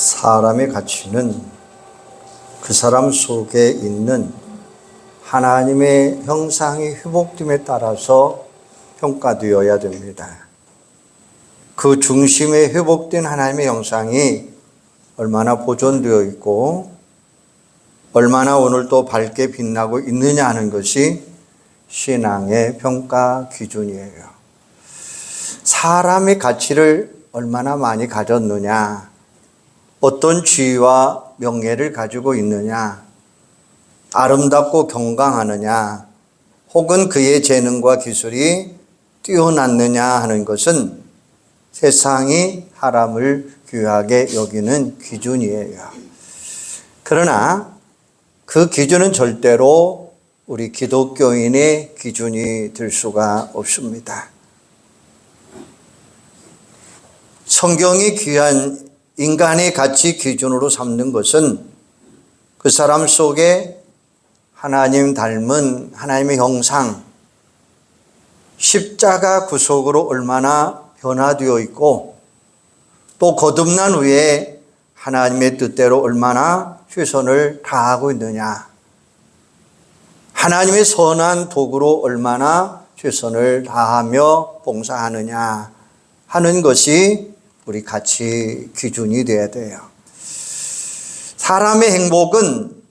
사람의 가치는 그 사람 속에 있는 하나님의 형상이 회복됨에 따라서 평가되어야 됩니다. 그 중심에 회복된 하나님의 형상이 얼마나 보존되어 있고 얼마나 오늘도 밝게 빛나고 있느냐 하는 것이 신앙의 평가 기준이에요. 사람의 가치를 얼마나 많이 가졌느냐, 어떤 지위와 명예를 가지고 있느냐, 아름답고 경강하느냐, 혹은 그의 재능과 기술이 뛰어났느냐 하는 것은 세상이 사람을 귀하게 여기는 기준이에요. 그러나 그 기준은 절대로 우리 기독교인의 기준이 될 수가 없습니다. 성경이 귀한 인간의 가치 기준으로 삼는 것은 그 사람 속에 하나님 닮은 하나님의 형상, 십자가 구속으로 얼마나 변화되어 있고 또 거듭난 후에 하나님의 뜻대로 얼마나 최선을 다하고 있느냐, 하나님의 선한 도구로 얼마나 최선을 다하며 봉사하느냐 하는 것이 우리 가치 기준이 되어야 돼요. 사람의 행복은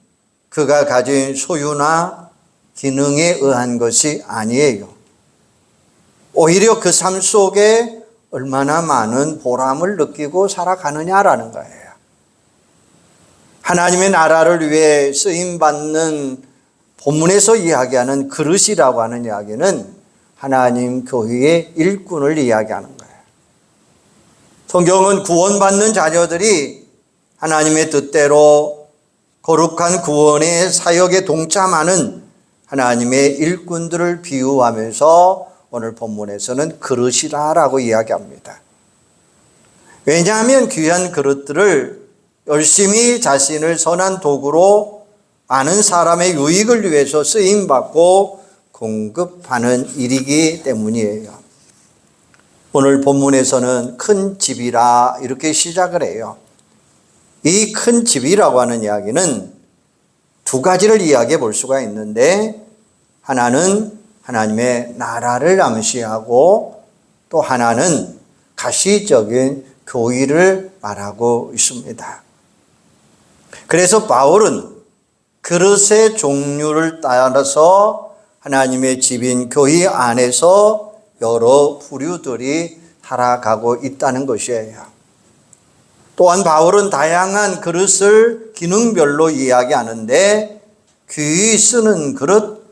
그가 가진 소유나 기능에 의한 것이 아니에요. 오히려 그 삶 속에 얼마나 많은 보람을 느끼고 살아가느냐라는 거예요. 하나님의 나라를 위해 쓰임받는 본문에서 이야기하는 그릇이라고 하는 이야기는 하나님 교회의 일꾼을 이야기하는 거예요. 성경은 구원받는 자녀들이 하나님의 뜻대로 거룩한 구원의 사역에 동참하는 하나님의 일꾼들을 비유하면서 오늘 본문에서는 그릇이라고 이야기합니다. 왜냐하면 귀한 그릇들을 열심히 자신을 선한 도구로 많은 사람의 유익을 위해서 쓰임받고 공급하는 일이기 때문이에요. 오늘 본문에서는 큰 집이라 이렇게 시작을 해요. 이 큰 집이라고 하는 이야기는 두 가지를 이야기해 볼 수가 있는데, 하나는 하나님의 나라를 암시하고 또 하나는 가시적인 교회를 말하고 있습니다. 그래서 바울은 그릇의 종류를 따라서 하나님의 집인 교회 안에서 여러 부류들이 살아가고 있다는 것이에요. 또한 바울은 다양한 그릇을 기능별로 이야기하는데, 귀히 쓰는 그릇,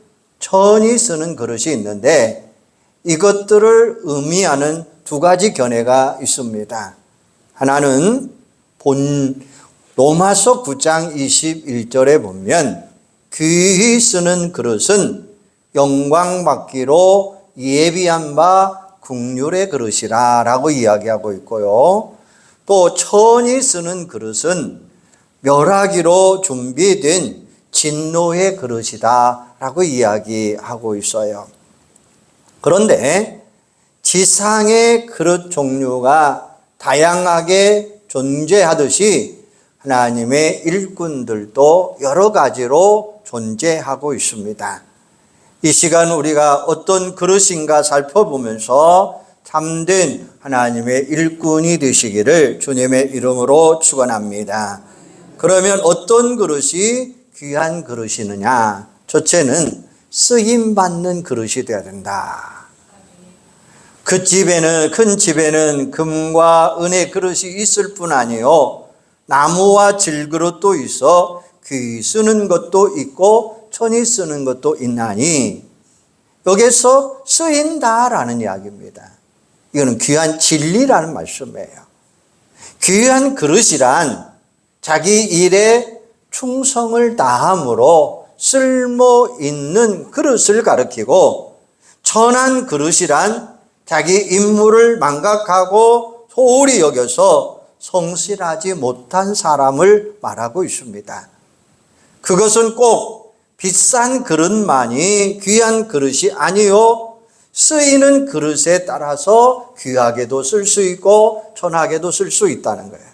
천히 쓰는 그릇이 있는데 이것들을 의미하는 두 가지 견해가 있습니다. 하나는 로마서 9장 21절에 보면 귀히 쓰는 그릇은 영광 받기로 예비한 바 국률의 그릇이라 라고 이야기하고 있고요. 또 천히 쓰는 그릇은 멸하기로 준비된 진노의 그릇이다 라고 이야기하고 있어요. 그런데 지상의 그릇 종류가 다양하게 존재하듯이 하나님의 일꾼들도 여러 가지로 존재하고 있습니다. 이 시간 우리가 어떤 그릇인가 살펴보면서 참된 하나님의 일꾼이 되시기를 주님의 이름으로 축원합니다. 그러면 어떤 그릇이 귀한 그릇이느냐? 첫째는 쓰임받는 그릇이 되어야 된다. 그 집에는, 큰 집에는 금과 은의 그릇이 있을 뿐 아니요 나무와 질그릇도 있어 귀 쓰는 것도 있고 천이 쓰는 것도 있나니, 여기서 쓰인다라는 이야기입니다. 이거는 귀한 진리라는 말씀이에요. 귀한 그릇이란 자기 일에 충성을 다함으로 쓸모 있는 그릇을 가리키고, 천한 그릇이란 자기 임무를 망각하고 소홀히 여겨서 성실하지 못한 사람을 말하고 있습니다. 그것은 꼭 비싼 그릇만이 귀한 그릇이 아니요, 쓰이는 그릇에 따라서 귀하게도 쓸 수 있고 천하게도 쓸 수 있다는 거예요.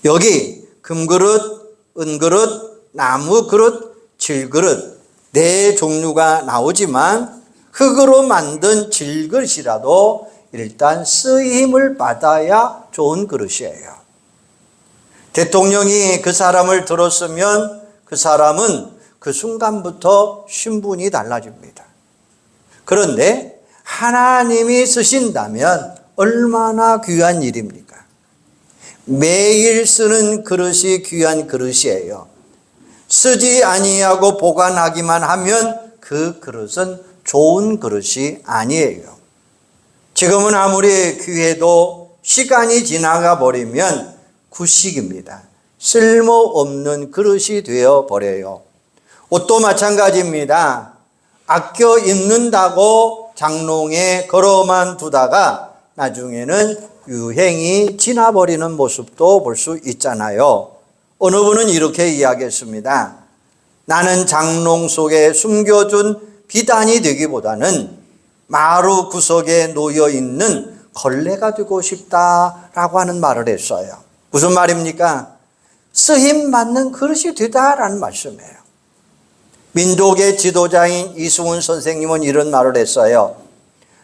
여기 금그릇, 은그릇, 나무그릇, 질그릇 네 종류가 나오지만 흙으로 만든 질그릇이라도 일단 쓰임을 받아야 좋은 그릇이에요. 대통령이 그 사람을 들었으면 그 사람은 그 순간부터 신분이 달라집니다. 그런데 하나님이 쓰신다면 얼마나 귀한 일입니까? 매일 쓰는 그릇이 귀한 그릇이에요. 쓰지 아니하고 보관하기만 하면 그 그릇은 좋은 그릇이 아니에요. 지금은 아무리 귀해도 시간이 지나가 버리면 구식입니다. 쓸모없는 그릇이 되어 버려요. 옷도 마찬가지입니다. 아껴 입는다고 장롱에 걸어만 두다가 나중에는 유행이 지나버리는 모습도 볼 수 있잖아요. 어느 분은 이렇게 이야기했습니다. 나는 장롱 속에 숨겨둔 비단이 되기보다는 마루 구석에 놓여있는 걸레가 되고 싶다라고 하는 말을 했어요. 무슨 말입니까? 쓰임받는 그릇이 되다라는 말씀이에요. 민족의 지도자인 이승훈 선생님은 이런 말을 했어요.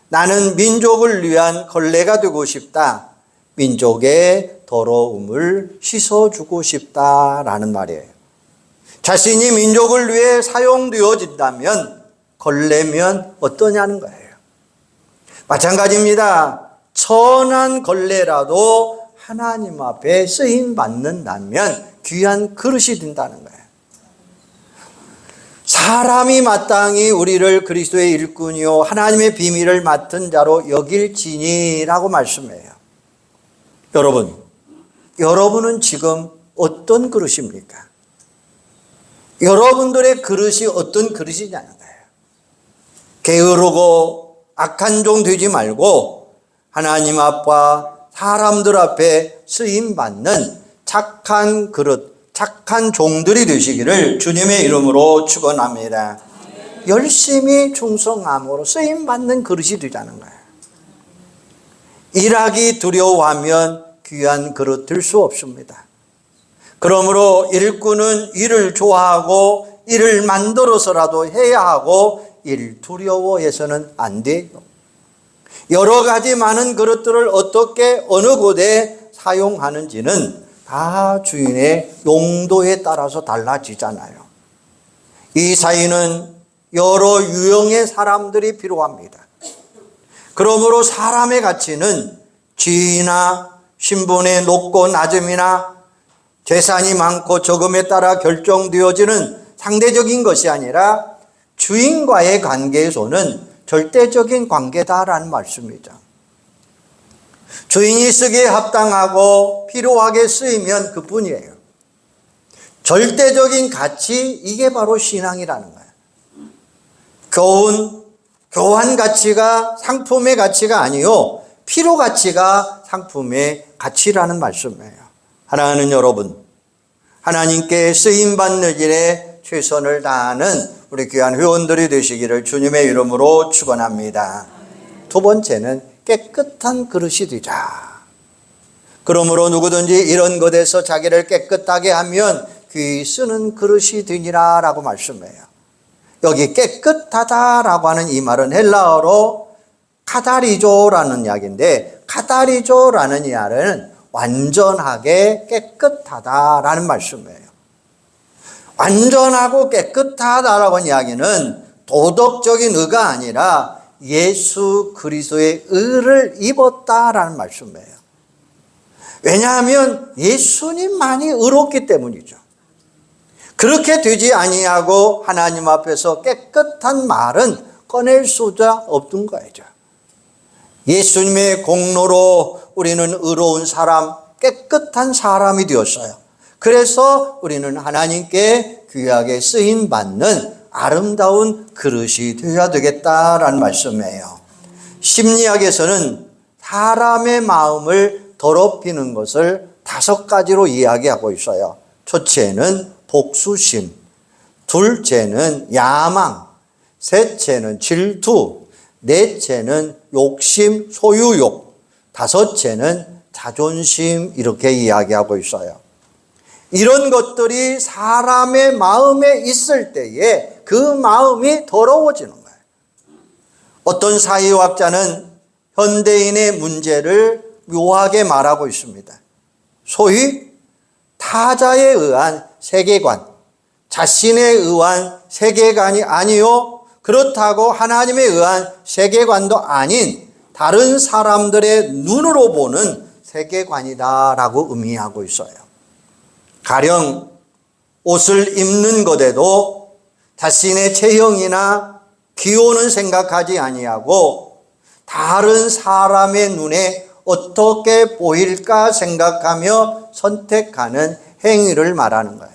나는 민족을 위한 걸레가 되고 싶다. 민족의 더러움을 씻어주고 싶다라는 말이에요. 자신이 민족을 위해 사용되어진다면 걸레면 어떠냐는 거예요. 마찬가지입니다. 천한 걸레라도 하나님 앞에 쓰임 받는다면 귀한 그릇이 된다는 거예요. 사람이 마땅히 우리를 그리스도의 일꾼이요 하나님의 비밀을 맡은 자로 여길지니라고 말씀해요. 여러분은 지금 어떤 그릇입니까? 여러분들의 그릇이 어떤 그릇이냐는 거예요. 게으르고 악한 종 되지 말고 하나님 앞과 사람들 앞에 쓰임받는 착한 그릇, 착한 종들이 되시기를 주님의 이름으로 축원합니다. 열심히 충성함으로 쓰임받는 그릇이 되자는 거예요. 일하기 두려워하면 귀한 그릇 될 수 없습니다. 그러므로 일꾼은 일을 좋아하고 일을 만들어서라도 해야 하고 일 두려워해서는 안 돼요. 여러 가지 많은 그릇들을 어떻게 어느 곳에 사용하는지는 다 주인의 용도에 따라서 달라지잖아요. 이 사이는 여러 유형의 사람들이 필요합니다. 그러므로 사람의 가치는 지위나 신분의 높고 낮음이나 재산이 많고 적음에 따라 결정되어지는 상대적인 것이 아니라 주인과의 관계에서는 절대적인 관계다라는 말씀이죠. 주인이 쓰기에 합당하고 필요하게 쓰이면 그뿐이에요. 절대적인 가치, 이게 바로 신앙이라는 거예요. 교환 가치가 상품의 가치가 아니요 필요 가치가 상품의 가치라는 말씀이에요. 사랑하는 여러분, 하나님께 쓰임받는 일에 최선을 다하는 우리 귀한 회원들이 되시기를 주님의 이름으로 축원합니다. 두 번째는 깨끗한 그릇이 되자. 그러므로 누구든지 이런 것에서 자기를 깨끗하게 하면 귀히 쓰는 그릇이 되니라 라고 말씀해요. 여기 깨끗하다라고 하는 이 말은 헬라어로 카다리조라는 이야기인데, 카다리조라는 이 말은 완전하게 깨끗하다라는 말씀이에요. 완전하고 깨끗하다라고 하는 이야기는 도덕적인 의가 아니라 예수 그리스도의 의를 입었다라는 말씀이에요. 왜냐하면 예수님만이 의롭기 때문이죠. 그렇게 되지 아니하고 하나님 앞에서 깨끗한 말은 꺼낼 수가 없는 거죠. 예수님의 공로로 우리는 의로운 사람, 깨끗한 사람이 되었어요. 그래서 우리는 하나님께 귀하게 쓰임받는 아름다운 그릇이 되어야 되겠다라는 말씀이에요. 심리학에서는 사람의 마음을 더럽히는 것을 5가지로 이야기하고 있어요. 첫째는 복수심, 둘째는 야망, 셋째는 질투, 넷째는 욕심, 소유욕, 다섯째는 자존심, 이렇게 이야기하고 있어요. 이런 것들이 사람의 마음에 있을 때에 그 마음이 더러워지는 거예요. 어떤 사회학자는 현대인의 문제를 묘하게 말하고 있습니다. 소위 타자에 의한 세계관, 자신에 의한 세계관이 아니요, 그렇다고 하나님에 의한 세계관도 아닌 다른 사람들의 눈으로 보는 세계관이다라고 의미하고 있어요. 가령 옷을 입는 것에도 자신의 체형이나 기호는 생각하지 아니하고 다른 사람의 눈에 어떻게 보일까 생각하며 선택하는 행위를 말하는 거예요.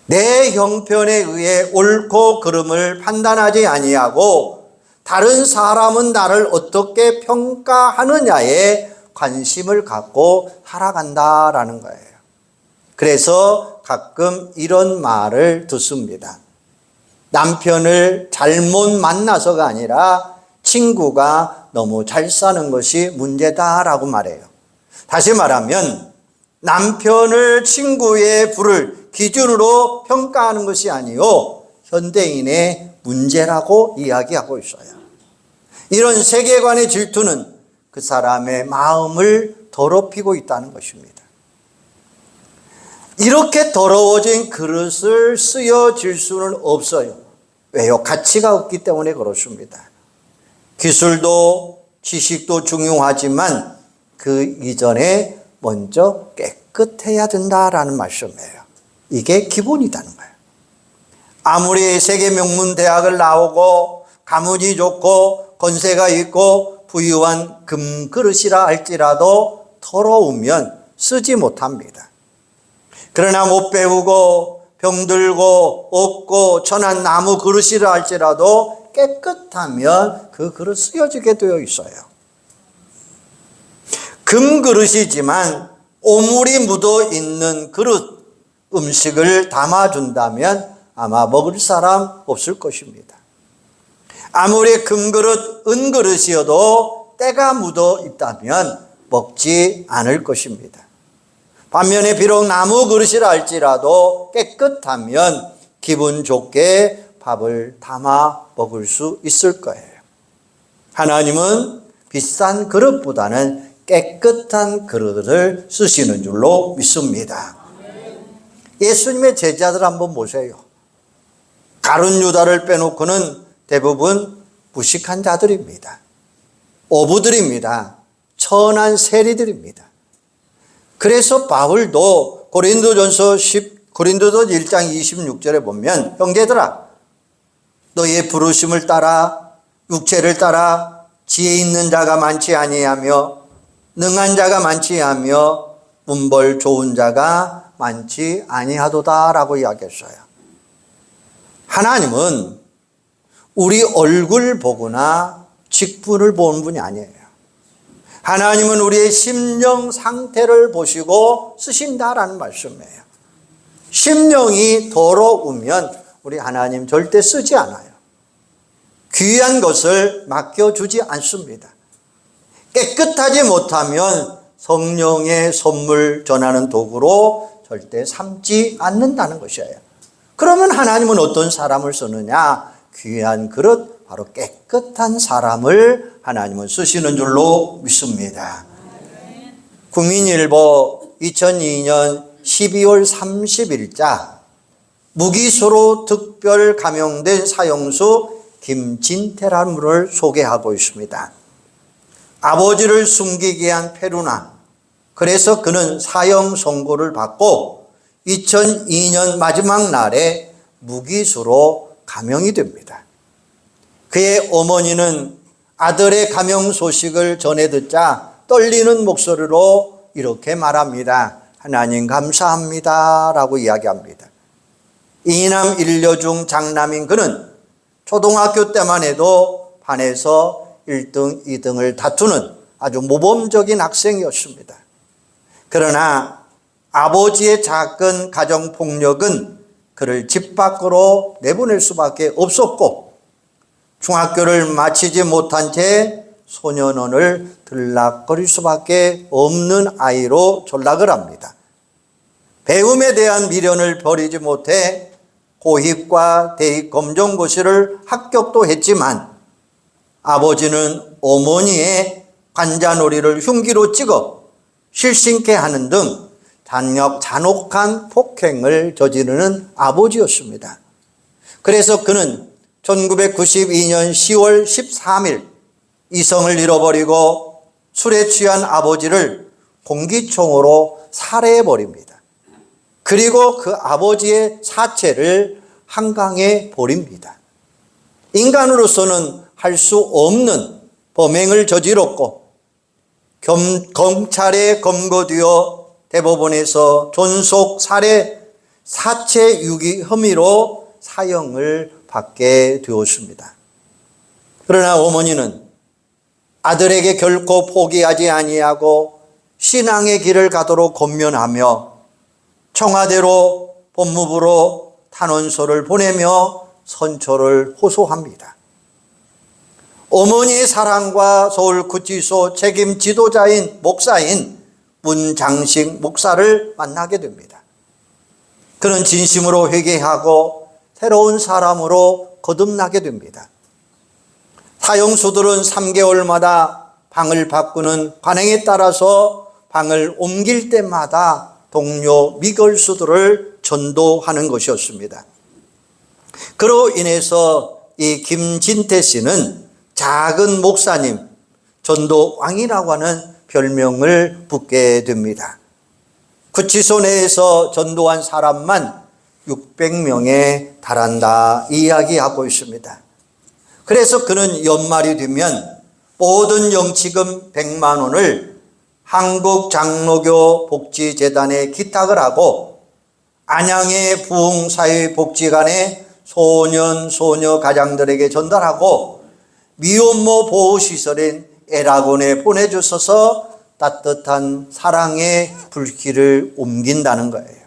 내 형편에 의해 옳고 그름을 판단하지 아니하고 다른 사람은 나를 어떻게 평가하느냐에 관심을 갖고 살아간다라는 거예요. 그래서 가끔 이런 말을 듣습니다. 남편을 잘못 만나서가 아니라 친구가 너무 잘 사는 것이 문제다라고 말해요. 다시 말하면 남편을 친구의 부를 기준으로 평가하는 것이 아니요, 현대인의 문제라고 이야기하고 있어요. 이런 세계관의 질투는 그 사람의 마음을 더럽히고 있다는 것입니다. 이렇게 더러워진 그릇을 쓰여질 수는 없어요. 왜요? 가치가 없기 때문에 그렇습니다. 기술도 지식도 중요하지만 그 이전에 먼저 깨끗해야 된다라는 말씀이에요. 이게 기본이라는 거예요. 아무리 세계 명문 대학을 나오고 가문이 좋고 권세가 있고 부유한 금그릇이라 할지라도 더러우면 쓰지 못합니다. 그러나 못 배우고 병들고 없고 천한 나무 그릇이라 할지라도 깨끗하면 그 그릇 쓰여지게 되어 있어요. 금그릇이지만 오물이 묻어 있는 그릇, 음식을 담아준다면 아마 먹을 사람 없을 것입니다. 아무리 금그릇, 은그릇이어도 때가 묻어 있다면 먹지 않을 것입니다. 반면에 비록 나무 그릇이라 할지라도 깨끗하면 기분 좋게 밥을 담아 먹을 수 있을 거예요. 하나님은 비싼 그릇보다는 깨끗한 그릇을 쓰시는 줄로 믿습니다. 예수님의 제자들 한번 보세요. 가룟 유다를 빼놓고는 대부분 무식한 자들입니다. 어부들입니다. 천한 세리들입니다. 그래서 바울도 고린도서 1장 26절에 보면 형제들아, 너희의 부르심을 따라 육체를 따라 지혜 있는 자가 많지 아니하며 능한 자가 많지 아니하며 문벌 좋은 자가 많지 아니하도다라고 이야기했어요. 하나님은 우리 얼굴 보거나 직분을 보는 분이 아니에요. 하나님은 우리의 심령 상태를 보시고 쓰신다라는 말씀이에요. 심령이 더러우면 우리 하나님 절대 쓰지 않아요. 귀한 것을 맡겨주지 않습니다. 깨끗하지 못하면 성령의 선물 전하는 도구로 절대 삼지 않는다는 것이에요. 그러면 하나님은 어떤 사람을 쓰느냐? 귀한 그릇, 바로 깨끗한 사람을 하나님은 쓰시는 줄로 믿습니다. 국민일보 2002년 12월 30일자 무기수로 특별 감형된 사형수 김진태라는 분을 소개하고 있습니다. 아버지를 숨기게 한 페루나, 그래서 그는 사형 선고를 받고 2002년 마지막 날에 무기수로 감형이 됩니다. 그의 어머니는 아들의 감형 소식을 전해 듣자 떨리는 목소리로 이렇게 말합니다. 하나님 감사합니다 라고 이야기합니다. 이남 일녀 중 장남인 그는 초등학교 때만 해도 반에서 1등, 2등을 다투는 아주 모범적인 학생이었습니다. 그러나 아버지의 작은 가정폭력은 그를 집 밖으로 내보낼 수밖에 없었고 중학교를 마치지 못한 채 소년원을 들락거릴 수밖에 없는 아이로 전락을 합니다. 배움에 대한 미련을 버리지 못해 고입과 대입 검정고시를 합격도 했지만 아버지는 어머니의 관자놀이를 흉기로 찍어 실신케 하는 등 잔혹한 폭행을 저지르는 아버지였습니다. 그래서 그는 1992년 10월 13일 이성을 잃어버리고 술에 취한 아버지를 공기총으로 살해해버립니다. 그리고 그 아버지의 사체를 한강에 버립니다. 인간으로서는 할 수 없는 범행을 저질렀고 검찰에 검거되어 대법원에서 존속 살해 사체 유기 혐의로 사형을 받게 되었습니다. 그러나 어머니는 아들에게 결코 포기하지 아니하고 신앙의 길을 가도록 권면하며 청와대로 법무부로 탄원서를 보내며 선처를 호소합니다. 어머니의 사랑과 서울구치소 책임 지도자인 목사인 문장식 목사를 만나게 됩니다. 그는 진심으로 회개하고 새로운 사람으로 거듭나게 됩니다. 사형수들은 3개월마다 방을 바꾸는 관행에 따라서 방을 옮길 때마다 동료 미결수들을 전도하는 것이었습니다. 그로 인해서 이 김진태 씨는 작은 목사님, 전도왕이라고 하는 별명을 붙게 됩니다. 구치소 내에서 전도한 사람만 600명에 달한다 이야기하고 있습니다. 그래서 그는 연말이 되면 모든 영치금 100만 원을 한국장로교 복지재단에 기탁을 하고 안양의 부흥사회복지관의 소년, 소녀 가장들에게 전달하고 미혼모 보호시설인 에라곤에 보내주셔서 따뜻한 사랑의 불길을 옮긴다는 거예요.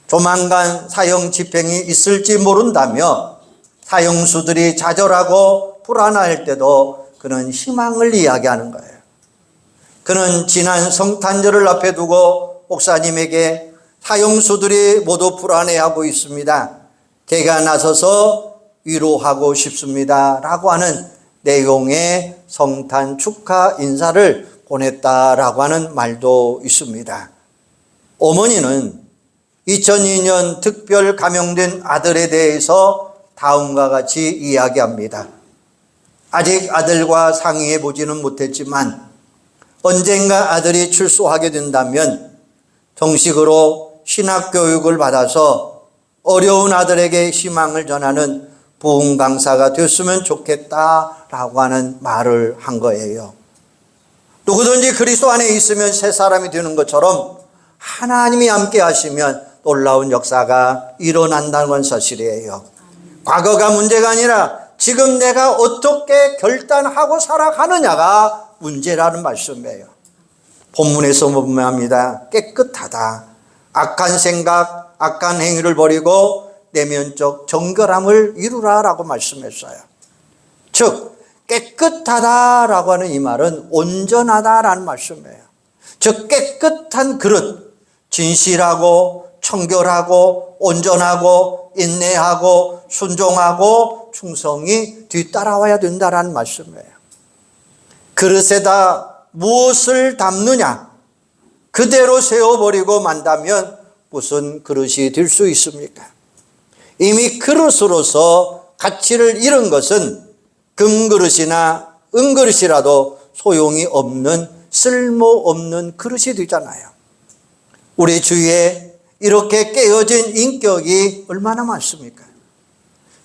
조만간 사형 집행이 있을지 모른다며 사형수들이 좌절하고 불안할 때도 그는 희망을 이야기하는 거예요. 그는 지난 성탄절을 앞에 두고 목사님에게 사형수들이 모두 불안해하고 있습니다. 제가 나서서 위로하고 싶습니다. 라고 하는 내용의 성탄 축하 인사를 보냈다라고 하는 말도 있습니다. 어머니는 2002년 특별 감형된 아들에 대해서 다음과 같이 이야기합니다. 아직 아들과 상의해 보지는 못했지만 언젠가 아들이 출소하게 된다면 정식으로 신학교육을 받아서 어려운 아들에게 희망을 전하는 부흥 강사가 됐으면 좋겠다라고 하는 말을 한 거예요. 누구든지 그리스도 안에 있으면 새 사람이 되는 것처럼 하나님이 함께 하시면 놀라운 역사가 일어난다는 건 사실이에요. 과거가 문제가 아니라 지금 내가 어떻게 결단하고 살아가느냐가 문제라는 말씀이에요. 본문에서 보면 합니다. 깨끗하다. 악한 생각, 악한 행위를 버리고 내면적 정결함을 이루라라고 말씀했어요. 즉 깨끗하다라고 하는 이 말은 온전하다라는 말씀이에요. 즉 깨끗한 그릇, 진실하고 청결하고 온전하고 인내하고 순종하고 충성이 뒤따라와야 된다라는 말씀이에요. 그릇에다 무엇을 담느냐 그대로 세워버리고 만다면 무슨 그릇이 될 수 있습니까? 이미 그릇으로서 가치를 잃은 것은 금그릇이나 은그릇이라도 소용이 없는 쓸모없는 그릇이 되잖아요. 우리 주위에 이렇게 깨어진 인격이 얼마나 많습니까?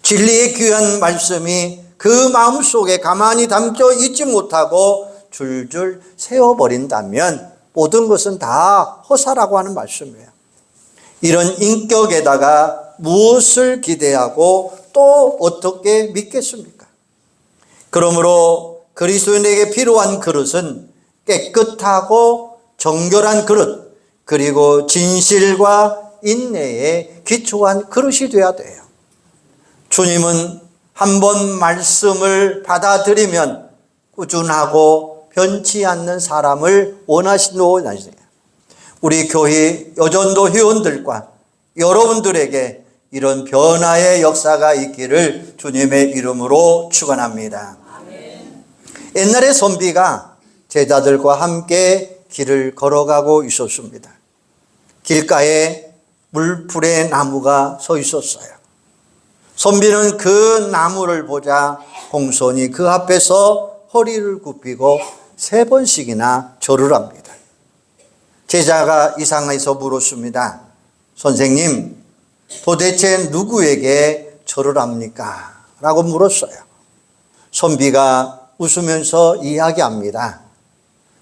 진리의 귀한 말씀이 그 마음속에 가만히 담겨 있지 못하고 줄줄 세워버린다면 모든 것은 다 허사라고 하는 말씀이에요. 이런 인격에다가 무엇을 기대하고 또 어떻게 믿겠습니까? 그러므로 그리스도인에게 필요한 그릇은 깨끗하고 정결한 그릇, 그리고 진실과 인내에 기초한 그릇이 되어야 돼요. 주님은 한번 말씀을 우리 교회 여전도 회원들과 여러분들에게 이런 변화의 역사가 있기를 주님의 이름으로 축원합니다. 옛날에 선비가 제자들과 함께 길을 걸어가고 있었습니다. 길가에 물풀의 나무가 서 있었어요. 선비는 그 나무를 보자 공손히 그 앞에서 허리를 굽히고 3번씩이나 절을 합니다. 제자가 이상해서 물었습니다. 선생님, 도대체 누구에게 절을 합니까? 라고 물었어요. 선비가 웃으면서 이야기합니다.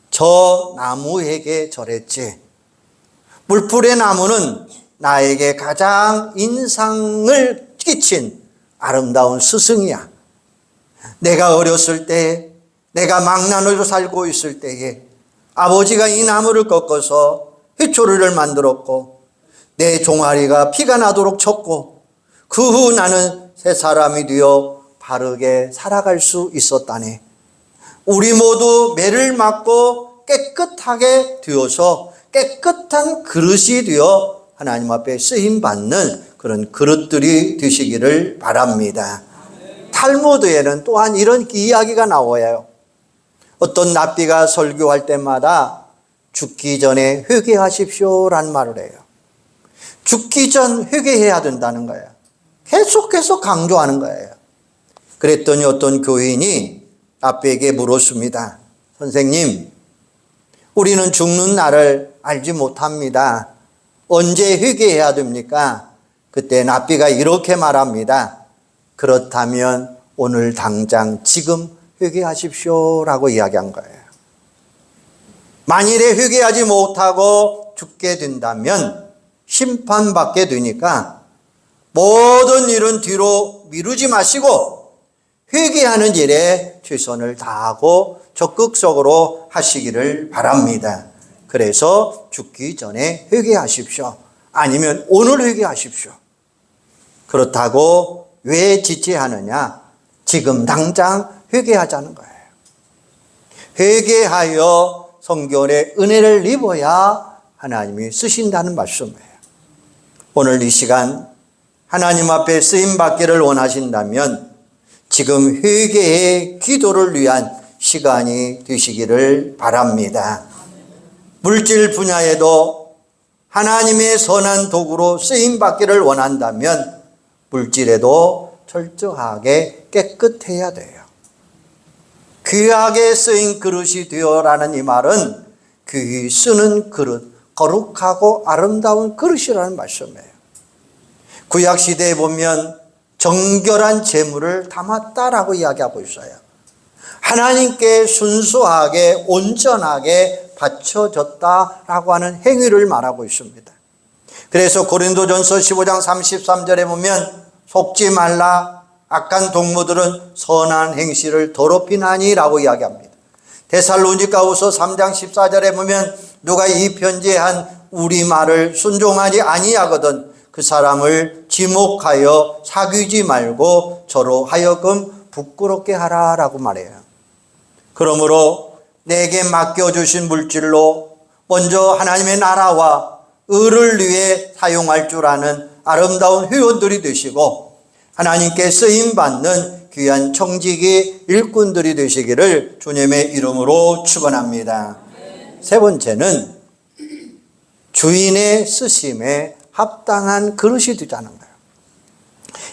저 나무에게 절했지. 물풀의 나무는 나에게 가장 인상을 끼친 아름다운 스승이야. 내가 어렸을 때, 내가 망나니로 살고 있을 때에 아버지가 이 나무를 꺾어서 회초리를 만들었고 내 종아리가 피가 나도록 쳤고 그 후 나는 새 사람이 되어 바르게 살아갈 수 있었다네. 우리 모두 매를 맞고 깨끗하게 되어서 깨끗한 그릇이 되어 하나님 앞에 쓰임받는 그런 그릇들이 되시기를 바랍니다. 탈무드에는 또한 이런 이야기가 나와요. 어떤 랍비가 설교할 때마다 죽기 전에 회개하십시오라는 말을 해요. 죽기 전 회개해야 된다는 거예요. 계속해서 강조하는 거예요. 그랬더니 어떤 교인이 랍비에게 물었습니다. 선생님, 우리는 죽는 날을 알지 못합니다. 언제 회개해야 됩니까? 그때 랍비가 이렇게 말합니다. 그렇다면 오늘 당장 지금 회개하십시오라고 이야기한 거예요. 만일에 회개하지 못하고 죽게 된다면 심판받게 되니까 모든 일은 뒤로 미루지 마시고 회개하는 일에 최선을 다하고 적극적으로 하시기를 바랍니다. 그래서 죽기 전에 회개하십시오. 아니면 오늘 회개하십시오. 그렇다고 왜 지체하느냐? 지금 당장 회개하자는 거예요. 회개하여 성결의 은혜를 입어야 하나님이 쓰신다는 말씀이에요. 오늘 이 시간 하나님 앞에 쓰임받기를 원하신다면 지금 회개의 기도를 위한 시간이 되시기를 바랍니다. 물질 분야에도 하나님의 선한 도구로 쓰임받기를 원한다면 물질에도 철저하게 깨끗해야 돼요. 귀하게 쓰인 그릇이 되어라는 이 말은 귀히 쓰는 그릇, 거룩하고 아름다운 그릇이라는 말씀이에요. 구약시대에 보면 정결한 재물을 담았다라고 이야기하고 있어요. 하나님께 순수하게 온전하게 바쳐졌다라고 하는 행위를 말하고 있습니다. 그래서 고린도전서 15장 33절에 보면 속지 말라, 악한 동무들은 선한 행실을 더럽히나니라고 이야기합니다. 데살로니가후서 3장 14절에 보면 누가 이 편지에 한 우리 말을 순종하지 아니하거든 그 사람을 지목하여 사귀지 말고 저로 하여금 부끄럽게 하라라고 말해요. 그러므로 내게 맡겨주신 물질로 먼저 하나님의 나라와 의를 위해 사용할 줄 아는 아름다운 회원들이 되시고 하나님께 쓰임받는 귀한 청지기 일꾼들이 되시기를 주님의 이름으로 축원합니다. 세 번째는 주인의 쓰심에 합당한 그릇이 되자는 거예요.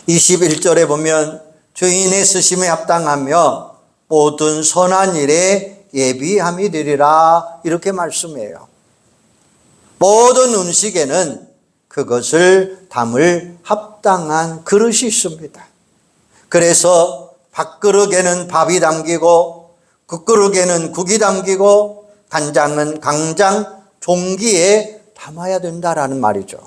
21절에 보면 주인의 쓰심에 합당하며 모든 선한 일에 예비함이 되리라 이렇게 말씀해요. 모든 음식에는 그것을 담을 합당한 그릇이 있습니다. 그래서 밥그릇에는 밥이 담기고 국그릇에는 국이 담기고 간장은 강장, 종기에 담아야 된다라는 말이죠.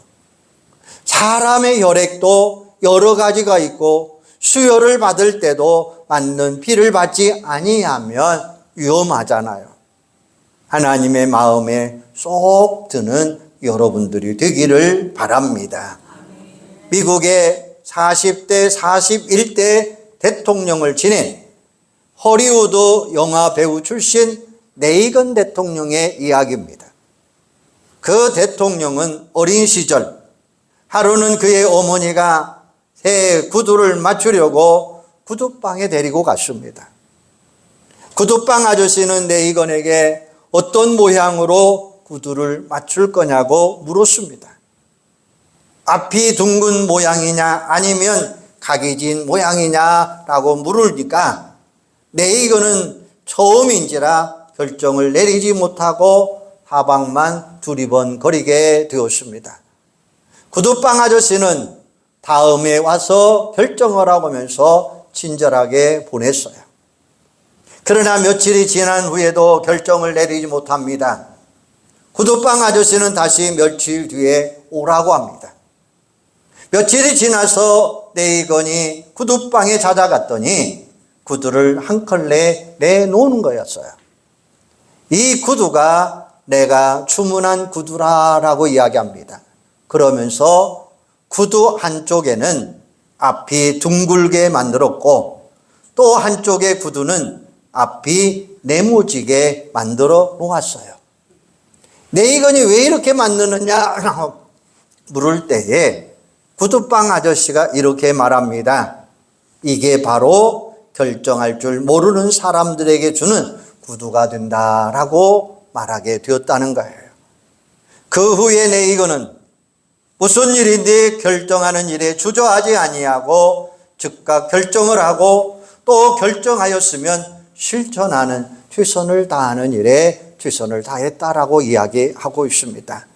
사람의 혈액도 여러 가지가 있고 수혈을 받을 때도 맞는 피를 받지 아니하면 위험하잖아요. 하나님의 마음에 쏙 드는 여러분들이 되기를 바랍니다. 미국의 40대, 41대 대통령을 지낸 허리우드 영화 배우 출신 레이건 대통령의 이야기입니다. 그 대통령은 어린 시절 하루는 그의 어머니가 새 구두를 맞추려고 구두방에 데리고 갔습니다. 구두방 아저씨는 네이건에게 어떤 모양으로 구두를 맞출 거냐고 물었습니다. 앞이 둥근 모양이냐 아니면 각이 진 모양이냐라고 물으니까 네이건은 처음인지라 결정을 내리지 못하고 하방만 두리번거리게 되었습니다. 구두방 아저씨는 다음에 와서 결정하라고 하면서 친절하게 보냈어요. 그러나 며칠이 지난 후에도 결정을 내리지 못합니다. 구두방 아저씨는 다시 며칠 뒤에 오라고 합니다. 며칠이 지나서 네이건이 구두방에 찾아갔더니 구두를 한 컬레 내놓은 거였어요. 이 구두가 내가 주문한 구두라라고 이야기합니다. 그러면서 구두 한쪽에는 앞이 둥글게 만들었고 또 한쪽의 구두는 앞이 네모지게 만들어 놓았어요. 네이건이 왜 이렇게 만드느냐 물을 때에 구두방 아저씨가 이렇게 말합니다. 이게 바로 결정할 줄 모르는 사람들에게 주는 구두가 된다라고 말하게 되었다는 거예요. 그 후에 네이건은 무슨 일인지 결정하는 일에 주저하지 아니하고 즉각 결정을 하고 또 결정하였으면 실천하는 최선을 다하는 일에 최선을 다했다라고 이야기하고 있습니다.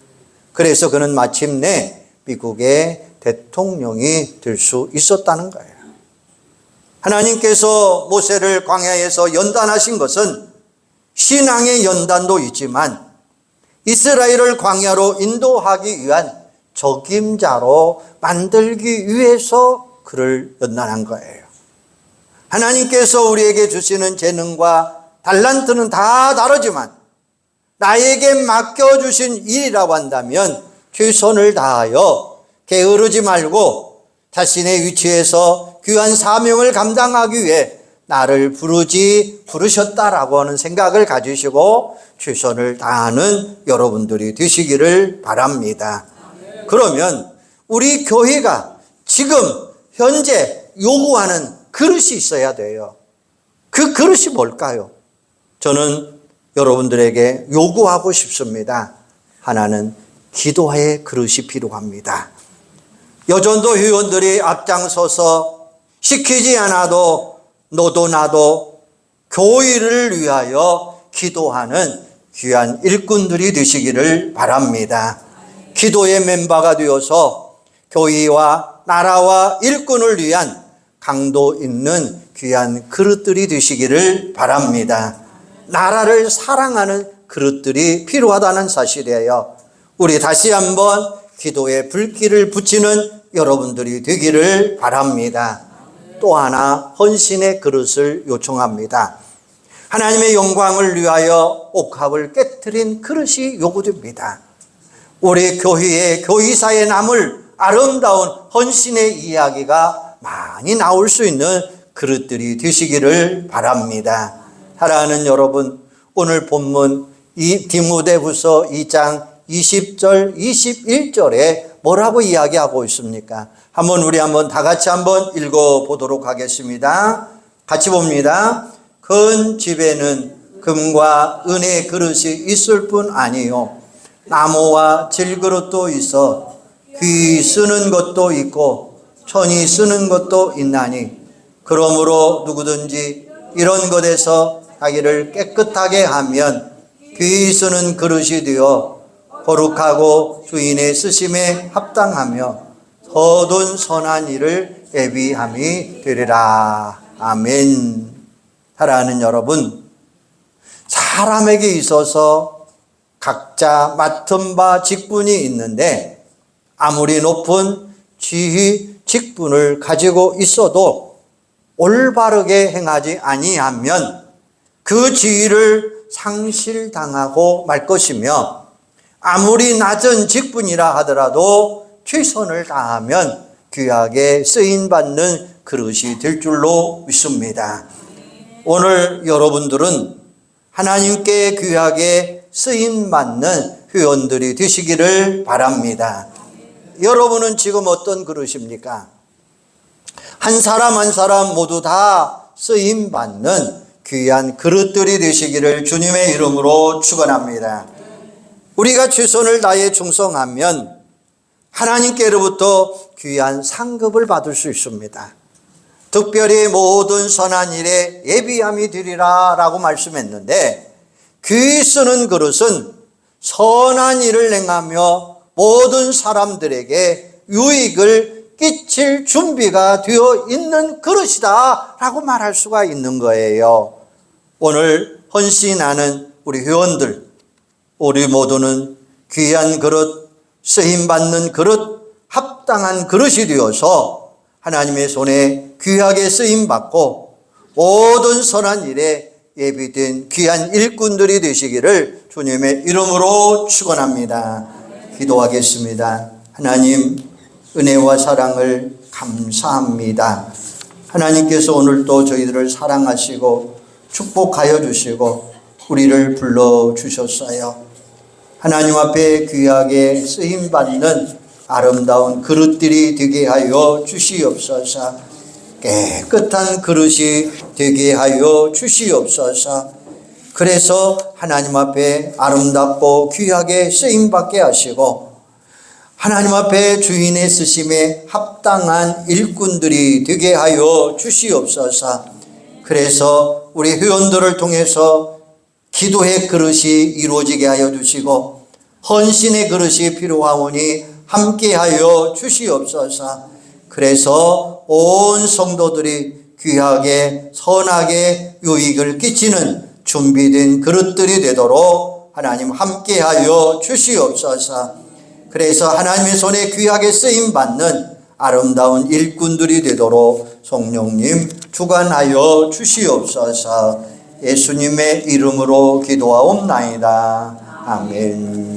그래서 그는 마침내 미국의 대통령이 될 수 있었다는 거예요. 하나님께서 모세를 광야에서 연단하신 것은 신앙의 연단도 있지만 이스라엘을 광야로 인도하기 위한 적임자로 만들기 위해서 그를 연단한 거예요. 하나님께서 우리에게 주시는 재능과 달란트는 다 다르지만 나에게 맡겨주신 일이라고 한다면 최선을 다하여 게으르지 말고 자신의 위치에서 귀한 사명을 감당하기 위해 나를 부르셨다라고 하는 생각을 가지시고 최선을 다하는 여러분들이 되시기를 바랍니다. 그러면 우리 교회가 지금 현재 요구하는 그릇이 있어야 돼요. 그 그릇이 뭘까요? 저는 여러분들에게 요구하고 싶습니다. 하나는 기도의 그릇이 필요합니다. 여전도 회원들이 앞장서서 시키지 않아도 너도 나도 교회를 위하여 기도하는 귀한 일꾼들이 되시기를 바랍니다. 기도의 멤버가 되어서 교회와 나라와 일꾼을 위한 강도 있는 귀한 그릇들이 되시기를 바랍니다. 나라를 사랑하는 그릇들이 필요하다는 사실이에요. 우리 다시 한번 기도의 불길을 붙이는 여러분들이 되기를 바랍니다. 또 하나 헌신의 그릇을 요청합니다. 하나님의 영광을 위하여 옥합을 깨트린 그릇이 요구됩니다. 우리 교회의 교회사에 남을 아름다운 헌신의 이야기가 많이 나올 수 있는 그릇들이 되시기를 바랍니다. 사랑하는 여러분, 오늘 본문 이 디모데후서 2장 20절 21절에 뭐라고 이야기하고 있습니까? 우리 다 같이 한번 읽어보도록 하겠습니다. 같이 봅니다. 큰 집에는 금과 은의 그릇이 있을 뿐 아니요 나무와 질그릇도 있어 귀 쓰는 것도 있고 천이 쓰는 것도 있나니 그러므로 누구든지 이런 것에서 자기를 깨끗하게 하면 귀 쓰는 그릇이 되어 거룩하고 주인의 쓰심에 합당하며 거둔 선한 일을 예비함이 되리라. 아멘. 사랑하는 여러분, 사람에게 있어서 각자 맡은 바 직분이 있는데 아무리 높은 지위 직분을 가지고 있어도 올바르게 행하지 아니하면 그 지위를 상실당하고 말 것이며 아무리 낮은 직분이라 하더라도 최선을 다하면 귀하게 쓰임받는 그릇이 될 줄로 믿습니다. 오늘 여러분들은 하나님께 귀하게 쓰임받는 회원들이 되시기를 바랍니다. 여러분은 지금 어떤 그릇입니까? 한 사람 한 사람 모두 다 쓰임받는 귀한 그릇들이 되시기를 주님의 이름으로 축원합니다. 우리가 최선을 다해 충성하면 하나님께로부터 귀한 상급을 받을 수 있습니다. 특별히 모든 선한 일에 예비함이 되리라 라고 말씀했는데, 귀 쓰는 그릇은 선한 일을 행하며 모든 사람들에게 유익을 끼칠 준비가 되어 있는 그릇이다 라고 말할 수가 있는 거예요. 오늘 헌신하는 우리 회원들, 우리 모두는 귀한 그릇, 쓰임받는 그릇, 합당한 그릇이 되어서 하나님의 손에 귀하게 쓰임받고 모든 선한 일에 예비된 귀한 일꾼들이 되시기를 주님의 이름으로 축원합니다. 기도하겠습니다. 하나님, 은혜와 사랑을 감사합니다. 하나님께서 오늘도 저희들을 사랑하시고 축복하여 주시고 우리를 불러주셨어요. 하나님 앞에 귀하게 쓰임받는 아름다운 그릇들이 되게 하여 주시옵소서. 깨끗한 그릇이 되게 하여 주시옵소서. 그래서 하나님 앞에 아름답고 귀하게 쓰임받게 하시고 하나님 앞에 주인의 쓰심에 합당한 일꾼들이 되게 하여 주시옵소서. 그래서 우리 회원들을 통해서 기도의 그릇이 이루어지게 하여 주시고 헌신의 그릇이 필요하오니 함께하여 주시옵소서. 그래서 온 성도들이 귀하게 선하게 유익을 끼치는 준비된 그릇들이 되도록 하나님 함께하여 주시옵소서. 그래서 하나님의 손에 귀하게 쓰임받는 아름다운 일꾼들이 되도록 성령님 주관하여 주시옵소서. 예수님의 이름으로 기도하옵나이다. 아멘.